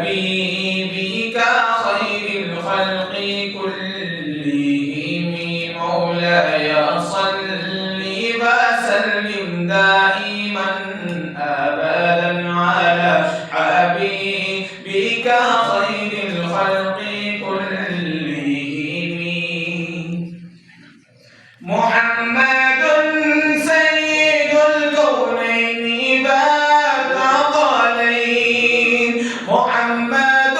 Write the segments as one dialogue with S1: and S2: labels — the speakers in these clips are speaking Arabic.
S1: حبيبك خير الخلق كلهم مولاي صل وسلم دائما أبدا على حبيبك خير الخلق كلهم محمد سيد الكونين والثقلين محمد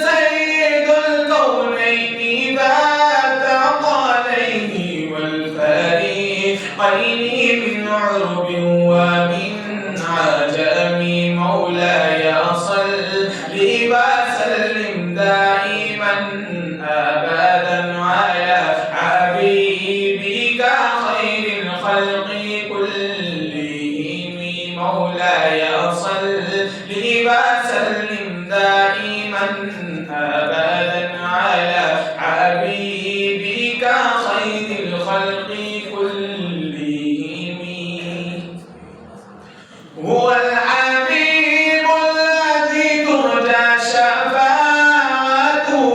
S1: سيد الكونين والثقلين والفريقين من عرب ومن عجم مولاي صل وسلم دائما أبدا على حبيبك خير الخلق كلهم مولاي صل وسلم دائما أبدا على حبيبك خير الخلق كلهم هو الحبيب الذي ترجى شفاعته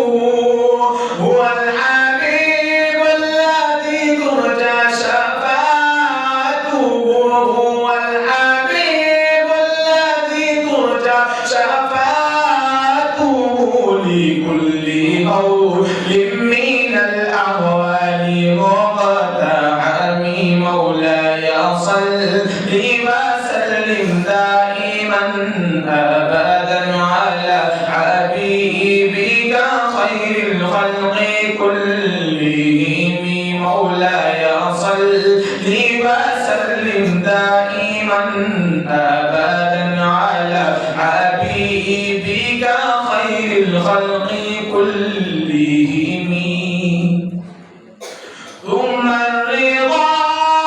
S1: هو الحبيب الذي ترجى شفاعته هو الحبيب الذي ترجى شفاعته لكل قول من الأهوال مقتحم مولاي صل وسلم دائما أبدا على حبيبك خير الخلق كلهم مولاي صل وسلم دائما أبدا على حبيبك خير الخلق كلهم ثم الرضا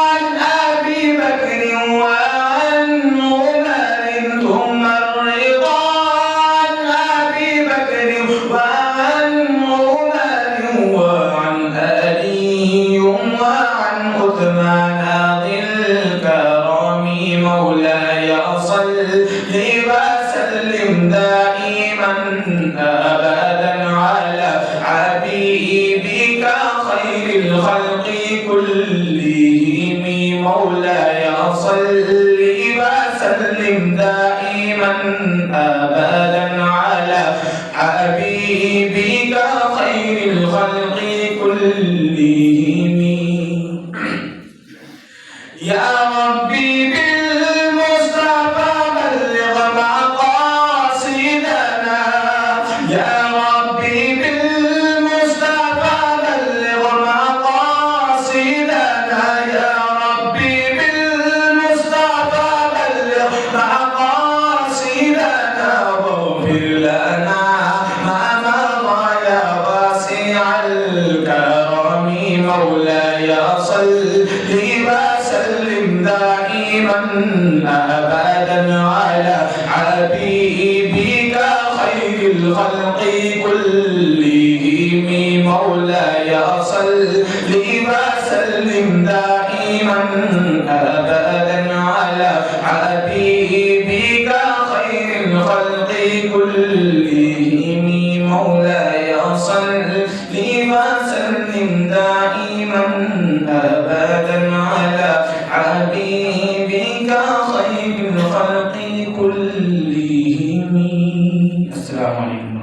S1: عن أبي بكر وعن عمر ثم الرضا عن أبي بكر وعن عمر وعن علي وعن عثمان ذي الكرم مولاي صل وسلم دائما أبدا على حبيبك خير الخلق كلهم مولاي صل وسلم دائما أبدا على حبيبك خير الخلق كلهم يا ربي بالمصطفى بلغ مقاصدنا يا ربي بالمصطفى بلغ مقاصدنا يا ربي بالمصطفى بلغ مقاصدنا واغفر لنا ما مضى يا واسع الكرم مولاي صل وسلم دائما أبدا على حبيبك خير الخلق كلهم مولاي صل وسلم دائما أبدا على حبيبك خير الخلق كلهم مولاي صل وسلم دائما أبدا على حبيبك خير الخلق كلهم. السلام عليكم.